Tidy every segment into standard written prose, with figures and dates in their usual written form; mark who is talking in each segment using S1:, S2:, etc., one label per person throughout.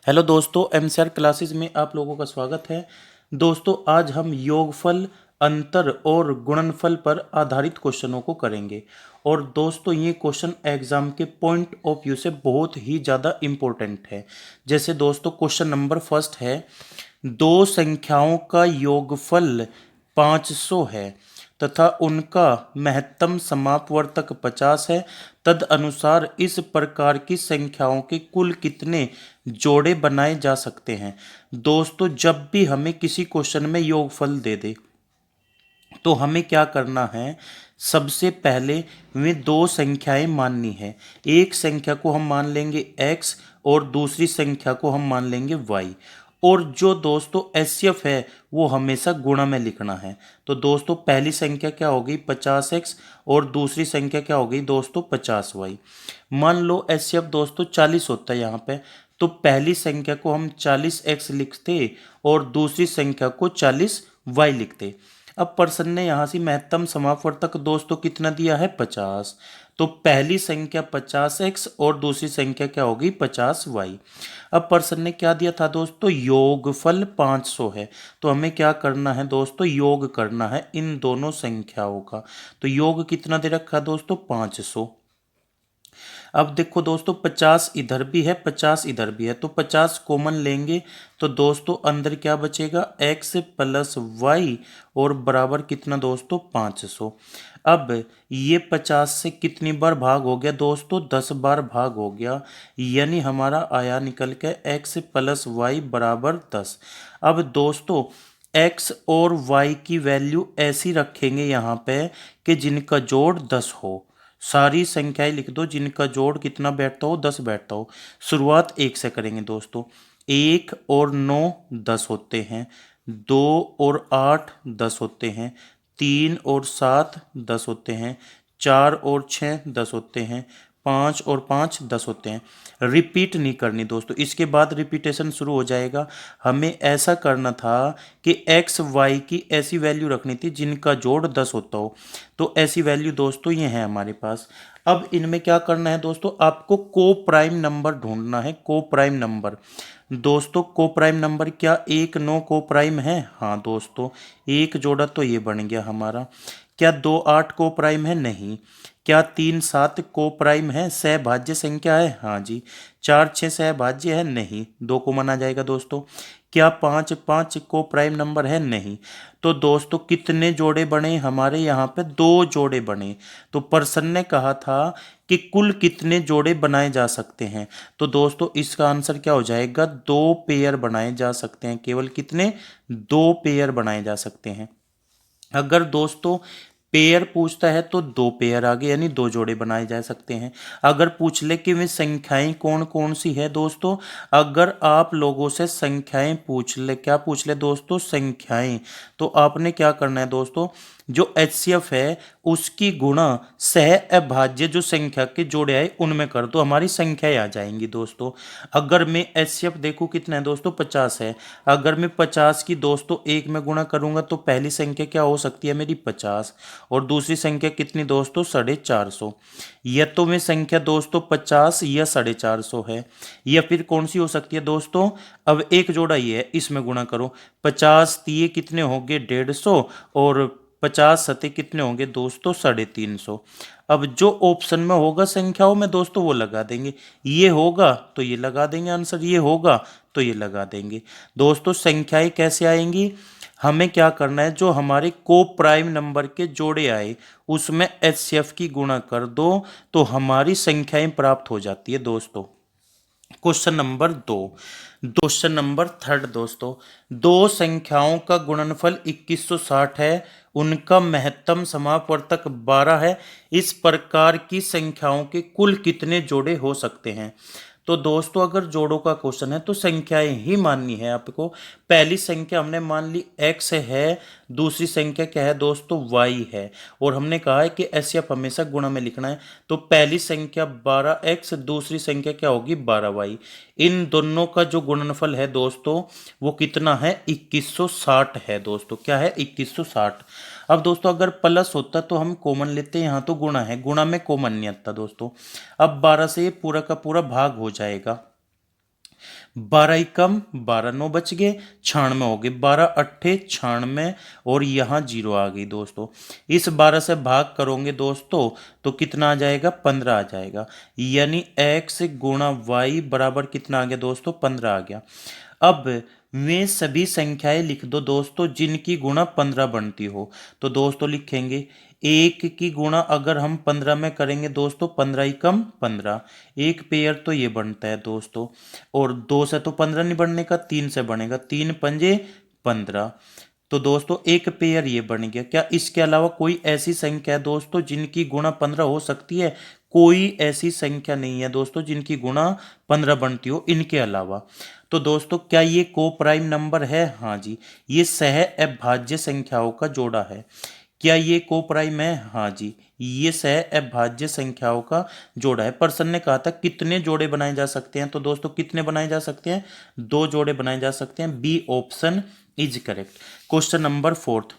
S1: Hello दोस्तों, MCR classes में आप लोगों का स्वागत है। दोस्तों, आज हम योगफल, अंतर और गुणनफल पर आधारित क्वेश्चनों को करेंगे। और दोस्तों, ये क्वेश्चन एग्जाम के पॉइंट ऑफ व्यू से बहुत ही ज़्यादा इम्पोर्टेंट है। जैसे दोस्तों, क्वेश्चन नंबर फर्स्ट है, दो संख्याओं का योगफल 500 है तथा उनका महत्तम समापवर्तक 50 है। तदनुसार इस प्रकार की संख्याओं के कुल कितने जोड़े बनाए जा सकते हैं। दोस्तों, जब भी हमें किसी क्वेश्चन में योगफल दे दे तो हमें क्या करना है। सबसे पहले वे दो संख्याएं माननी है। एक संख्या को हम मान लेंगे x और दूसरी संख्या को हम मान लेंगे y। और जो दोस्तों एचसीएफ है वो हमेशा गुणा में लिखना है। तो दोस्तों, पहली संख्या क्या होगी 50x और दूसरी संख्या क्या होगी दोस्तों 50y। मान लो एचसीएफ दोस्तों 40 होता है यहाँ पे, तो पहली संख्या को हम 40x लिखते और दूसरी संख्या को 40y लिखते। अब पर्सन ने यहाँ से महत्तम समापवर्तक दोस्तों कितना दिया है 50। तो पहली संख्या 50x और दूसरी संख्या क्या होगी 50y। अब पर्सन ने क्या दिया था दोस्तों, योगफल 500 है। तो हमें क्या करना है दोस्तों, योग करना है इन दोनों संख्याओं का। तो योग कितना दे रखा है दोस्तों 500। अब देखो दोस्तों, 50 इधर भी है 50 इधर भी है, तो 50 कॉमन लेंगे तो दोस्तों अंदर क्या बचेगा x प्लस वाई और बराबर कितना दोस्तों 500। अब ये 50 से कितनी बार भाग हो गया दोस्तों 10 बार भाग हो गया, यानी हमारा आया निकल के x प्लस वाई बराबर 10। अब दोस्तों x और y की वैल्यू ऐसी रखेंगे यहाँ पे कि जिनका जोड़ 10 हो। सारी संख्याएं लिख दो जिनका जोड़ कितना बैठता हो 10 बैठता हो। शुरुआत 1 से करेंगे दोस्तों। 1 और 9 10 होते हैं, 2 और 8 10 होते हैं, 3 और 7 10 होते हैं, 4 और 6 10 होते हैं, 5 और 5 10 होते हैं। रिपीट नहीं करनी दोस्तों, इसके बाद रिपीटेशन शुरू हो जाएगा। हमें ऐसा करना था कि एक्स वाई की ऐसी वैल्यू रखनी थी जिनका जोड़ 10 होता हो। तो ऐसी वैल्यू दोस्तों ये है हमारे पास। अब इनमें क्या करना है दोस्तों, आपको को प्राइम नंबर ढूंढना है। को प्राइम नंबर दोस्तों, को प्राइम नंबर क्या 1 9 को प्राइम है? हाँ दोस्तों, एक जोड़ा तो ये बन गया हमारा। क्या 2 8 को प्राइम है? नहीं। क्या 3 7 को प्राइम है? सहभाज्य संख्या है? हाँ जी। 4 6 सहभाज्य है? नहीं, 2 को माना जाएगा दोस्तों। क्या 5 5 को प्राइम नंबर है? नहीं। तो दोस्तों कितने जोड़े बने हमारे यहाँ पे? 2 जोड़े बने। तो पर्सन ने कहा था कि कुल कितने जोड़े बनाए जा सकते हैं। तो दोस्तों इसका आंसर क्या हो जाएगा, 2 पेयर बनाए जा सकते हैं। केवल कितने? 2 पेयर बनाए जा सकते हैं। अगर दोस्तों पेयर पूछता है तो 2 पेयर आगे यानी 2 जोड़े बनाए जा सकते हैं। अगर पूछ ले कि वे संख्याएं कौन कौन सी है दोस्तों, अगर आप लोगों से संख्याएं पूछ ले, क्या पूछ ले दोस्तों, संख्याएं, तो आपने क्या करना है दोस्तों, जो एचसीएफ है उसकी गुणा सह अभाज्य जो संख्या के जोड़े आए उनमें कर दो, हमारी संख्याएं आ जाएंगी दोस्तों। अगर मैं एचसीएफ देखूं कितना है दोस्तों 50 है। अगर मैं 50 की दोस्तों 1 में गुणा करूंगा तो पहली संख्या क्या हो सकती है मेरी 50 और दूसरी संख्या कितनी दोस्तों 450। या तो मैं संख्या दोस्तों 50 या 450 है, या फिर कौन सी हो सकती है दोस्तों, अब एक जोड़ा ये है इसमें गुणा करो। 50 दिए कितने होंगे 150 और 50 सते कितने होंगे दोस्तों 350। अब जो ऑप्शन में होगा संख्याओं में दोस्तों वो लगा देंगे, ये होगा तो ये लगा देंगे आंसर, ये होगा तो ये लगा देंगे। दोस्तों संख्याएं कैसे आएंगी, हमें क्या करना है, जो हमारे को प्राइम नंबर के जोड़े आए उसमें एचसीएफ की गुणा कर दो तो हमारी संख्याएं प्राप्त हो जाती है दोस्तों। क्वेश्चन नंबर 2, क्वेश्चन नंबर 3 दोस्तों, दो संख्याओं का गुणनफल 2160 है, उनका महत्तम समापवर्तक 12 है। इस प्रकार की संख्याओं के कुल कितने जोड़े हो सकते हैं। तो दोस्तों अगर जोड़ों का क्वेश्चन है तो संख्याएं ही माननी है आपको। पहली संख्या हमने मान ली x है, दूसरी संख्या क्या है दोस्तों y है, और हमने कहा है कि एचसीएफ हमेशा गुणा में लिखना है। तो पहली संख्या 12x, दूसरी संख्या क्या होगी 12y। इन दोनों का जो गुणनफल है दोस्तों वो कितना है 2160 है दोस्तों। क्या है 2160। अब दोस्तों अगर प्लस होता तो हम कॉमन लेते हैं, यहाँ तो गुणा है, गुणा में कॉमन नहीं आता दोस्तों। अब 12 से ये पूरा का पूरा भाग हो जाएगा। 12 एकम 12, 9 बच गए, 96 हो गए, 12 अट्ठे 96 और यहाँ 0 आ गई दोस्तों। इस 12 से भाग करोगे दोस्तों तो कितना आ जाएगा, 15 आ जाएगा, यानी x गुणा y बराबर कितना आ गया दोस्तों, 15 आ गया। अब वे सभी संख्याएं लिख दो दोस्तों जिनकी गुणा 15 बनती हो। तो दोस्तों लिखेंगे एक की गुणा अगर हम 15 में करेंगे दोस्तों, 15 एकम 15, एक पेयर तो ये बनता है दोस्तों, और 2 से तो 15 नहीं बनने का, 3 से बनेगा, 3 पंजे 15। तो दोस्तों एक पेयर ये बन गया। क्या इसके अलावा कोई ऐसी संख्या है दोस्तों जिनकी गुणा 15 हो सकती है? कोई ऐसी संख्या नहीं है दोस्तों जिनकी गुणा 15 बनती हो इनके अलावा। तो दोस्तों क्या ये को प्राइम नंबर है? हाँ जी, ये सह अभाज्य संख्याओं का जोड़ा है। क्या ये को प्राइम है? हाँ जी, ये सह अभाज्य संख्याओं का जोड़ा है। पर्सन ने कहा था कितने जोड़े बनाए जा सकते हैं, तो दोस्तों कितने बनाए जा सकते हैं? 2 जोड़े बनाए जा सकते हैं। B option is correct. Question number 4,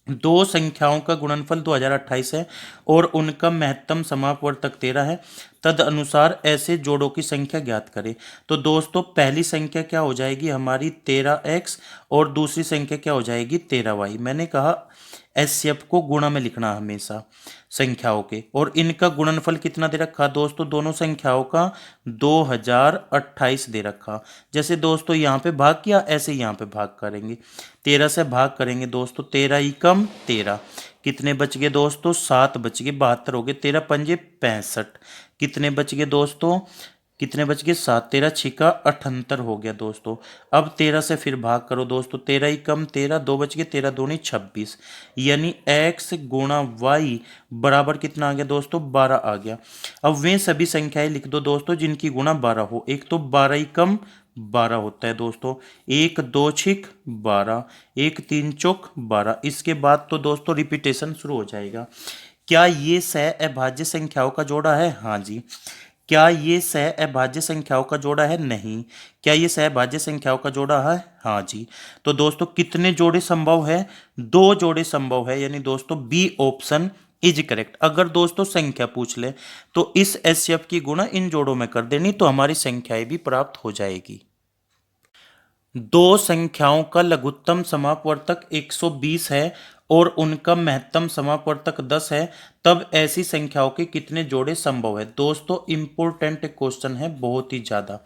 S1: दो संख्याओं का गुणनफल 2028 है और उनका महत्तम समापवर्तक 13 है। तद अनुसार ऐसे जोड़ों की संख्या ज्ञात करें। तो दोस्तों पहली संख्या क्या हो जाएगी हमारी, 13x, और दूसरी संख्या क्या हो जाएगी, 13y। मैंने कहा एचसीएफ को गुणा में लिखना हमेशा संख्याओं के, और इनका गुणनफल कितना दे रखा दोस्तों, दोनों संख्याओं का 2028 दे रखा। जैसे दोस्तों यहाँ पे भाग किया, ऐसे यहाँ पे भाग करेंगे, 13 से भाग करेंगे दोस्तों, 13 एकम 13, कितने बच गए दोस्तों, 7 बच गए, 72 हो गए, 13 पंजे 65, कितने बच गए दोस्तों, कितने बच गए, 7, 13 छिका 78 हो गया दोस्तों। अब 13 से फिर भाग करो दोस्तों, 13 एकम 13, 2 बच गए, 13 दूनी 26, यानी x गुणा y बराबर कितना आ गया दोस्तों, 12 आ गया। अब वे सभी संख्याएं लिख दो दोस्तों जिनकी गुणा 12 हो। एक तो 12 एकम 12 होता है दोस्तों, 1 2 छिक 12, 1 3 चौक 12। इसके बाद तो दोस्तों रिपीटेशन शुरू हो जाएगा। क्या ये सह अभाज्य संख्याओं का जोड़ा है? हाँ जी। क्या ये सह अभाज्य संख्याओं का जोड़ा है? नहीं। क्या ये सह अभाज्य संख्याओं का जोड़ा है? हाँ जी। तो दोस्तों कितने जोड़े संभव है? 2 जोड़े संभव है, यानी दोस्तों बी ऑप्शन इज करेक्ट। अगर दोस्तों संख्या पूछ ले तो इस एचसीएफ की गुणा इन जोड़ों में कर देनी, तो हमारी संख्याएं भी प्राप्त हो जाएगी। दो संख्याओं का लघुत्तम समापवर्तक 120 है और उनका महत्तम समापवर्तक 10 है, तब ऐसी संख्याओं के कितने जोड़े संभव है? दोस्तों इंपॉर्टेंट क्वेश्चन है, बहुत ही ज़्यादा।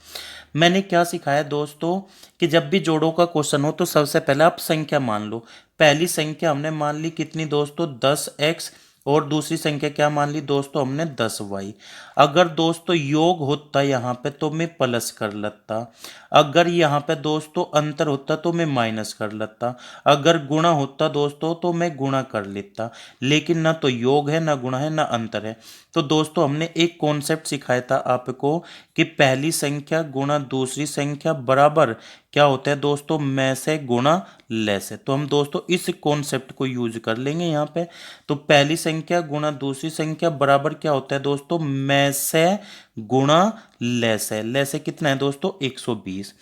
S1: मैंने क्या सिखाया दोस्तों कि जब भी जोड़ों का क्वेश्चन हो तो सबसे पहले आप संख्या मान लो। पहली संख्या हमने मान ली कितनी दोस्तों, 10x, और दूसरी संख्या क्या मान ली दोस्तों हमने, 10y। अगर दोस्तों योग होता यहाँ पे तो मैं प्लस कर लेता, अगर यहाँ पे दोस्तों अंतर होता तो मैं माइनस कर लेता, अगर गुणा होता दोस्तों तो मैं गुणा कर लेता, लेकिन ना तो योग है, ना गुणा है, ना अंतर है। तो दोस्तों हमने एक कॉन्सेप्ट सिखाया था आपको कि पहली संख्या गुणा दूसरी संख्या बराबर क्या होता है दोस्तों, में से गुणा ले से। तो हम दोस्तों इस कॉन्सेप्ट को यूज कर लेंगे यहाँ पे। तो पहली संख्या गुणा दूसरी संख्या बराबर क्या होता है दोस्तों, में से गुणा ले से कितना है दोस्तों, 120।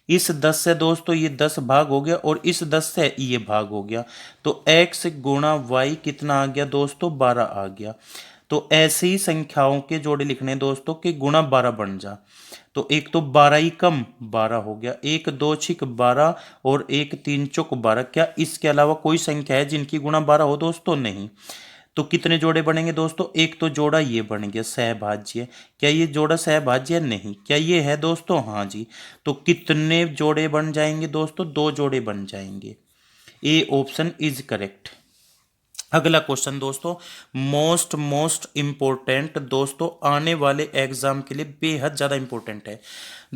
S1: इस 10 से दोस्तों ये 10 भाग हो गया और इस 10 से ये भाग हो गया, तो x गुणा y कितना आ गया दोस्तों, 12 आ गया। तो ऐसे ही संख्याओं के जोड़े लिखने दोस्तों कि गुणा 12 बन जा। तो एक तो 12 ही कम 12 हो गया, 1 2 छिक 12 और 1 3 चौक 12। क्या इसके अलावा कोई संख्या है जिनकी गुणा 12 हो दोस्तों? नहीं। तो कितने जोड़े बनेंगे दोस्तों, एक तो जोड़ा ये बन गया सहभाज्य। क्या ये जोड़ा सहभाज्य है? नहीं। क्या ये है दोस्तों? हाँ जी। तो कितने जोड़े बन जाएंगे दोस्तों, 2 जोड़े बन जाएंगे। A option is correct. अगला क्वेश्चन दोस्तों मोस्ट इंपॉर्टेंट दोस्तों, आने वाले एग्जाम के लिए बेहद ज्यादा इंपॉर्टेंट है।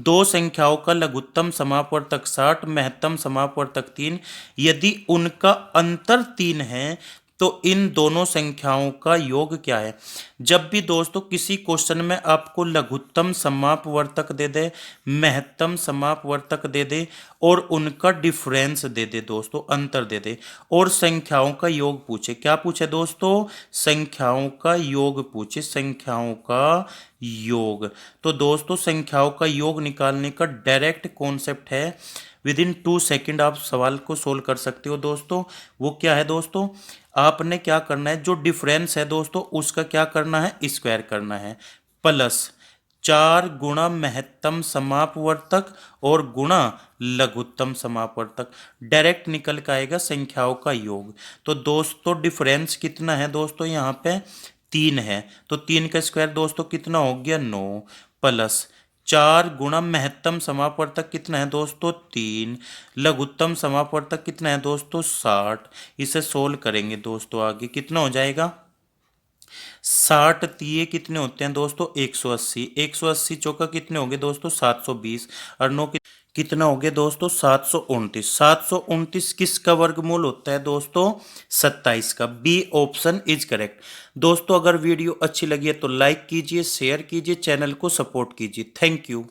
S1: दो संख्याओं का लघुत्तम समापवर्तक 60, महत्तम समापवर्तक 3, यदि उनका अंतर 3 है तो इन दोनों संख्याओं का योग क्या है? जब भी दोस्तों किसी क्वेश्चन में आपको लघुत्तम समापवर्तक दे दे, महत्तम समापवर्तक दे दे और उनका डिफरेंस दे दे दोस्तों, अंतर दे दे, और संख्याओं का योग पूछे, क्या पूछे दोस्तों, संख्याओं का योग पूछे, संख्याओं का योग। तो दोस्तों संख्याओं का योग निकालने का डायरेक्ट कॉन्सेप्ट है, विद इन 2 सेकेंड आप सवाल को सोल्व कर सकते हो दोस्तों। वो क्या है दोस्तों, आपने क्या करना है, जो डिफरेंस है दोस्तों उसका क्या करना है, स्क्वायर करना है, प्लस 4 गुणा महत्तम समापवर्तक और गुणा लघुत्तम समापवर्तक। डायरेक्ट निकल के आएगा संख्याओं का योग। तो दोस्तों डिफरेंस कितना है दोस्तों, यहाँ पे 3 है, तो 3 का स्क्वायर दोस्तों कितना हो गया 9, प्लस 4 गुणा महत्तम समापवर्तक कितना है दोस्तों 3, लघुत्तम समापवर्तक कितना है दोस्तों 60। इसे सोल्व करेंगे दोस्तों, आगे कितना हो जाएगा 60 तिये कितने होते हैं दोस्तों 180, 180 चौका कितने होंगे दोस्तों 720, और 9 कितना हो गया दोस्तों 729। 729 किसका वर्गमूल होता है दोस्तों 27 का। B option is correct. दोस्तों अगर वीडियो अच्छी लगी है तो लाइक कीजिए, शेयर कीजिए, चैनल को सपोर्ट कीजिए। Thank you.